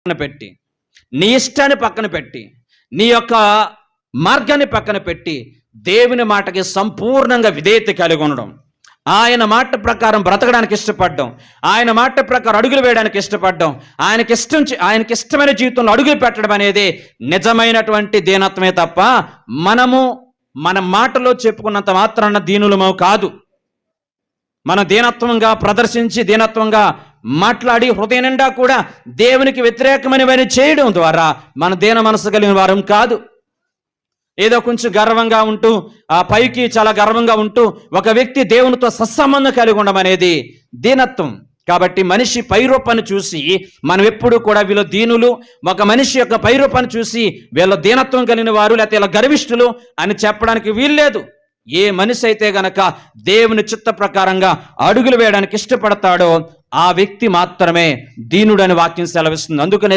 పక్కన పెట్టి, నీ ఇష్టాన్ని పక్కన పెట్టి, నీ యొక్క మార్గాన్ని పక్కన పెట్టి దేవుని మాటకి సంపూర్ణంగా విధేయత కలిగి ఉండడం, ఆయన మాట ప్రకారం బ్రతకడానికి ఇష్టపడడం, ఆయన మాట ప్రకారం అడుగులు వేయడానికి ఇష్టపడడం, ఆయనకి ఇష్టమైన జీవితంలో అడుగులు పెట్టడం అనేది నిజమైనటువంటి దీనత్వమే తప్ప మనము మన మాటలో చెప్పుకున్నంత మాత్రాన దీనులము కాదు. మన దీనత్వంగా ప్రదర్శించి దీనత్వంగా మాట్లాడి హృదయం నిండా కూడా దేవునికి వ్యతిరేకమైనవని చేయడం ద్వారా మన దీన మనసు కలిగిన వారం కాదు. ఏదో కొంచెం గర్వంగా ఉంటూ పైకి చాలా గర్వంగా ఉంటూ ఒక వ్యక్తి దేవునితో సత్సంబంధం కలిగి ఉండడం అనేది దీనత్వం. కాబట్టి మనిషి పైరూపాన్ని చూసి మనం ఎప్పుడు కూడా వీళ్ళు దీనులు, ఒక మనిషి యొక్క పైరూపాన్ని చూసి వీళ్ళ దీనత్వం కలిగిన వారు లేకపోతే ఇలా గర్విష్ఠులు అని చెప్పడానికి వీల్లేదు. ఏ మనిషి అయితే గనక దేవుని చిత్త ప్రకారంగా అడుగులు వేయడానికి ఇష్టపడతాడో ఆ వ్యక్తి మాత్రమే దీనుడని వాక్యం సెలవిస్తుంది. అందుకనే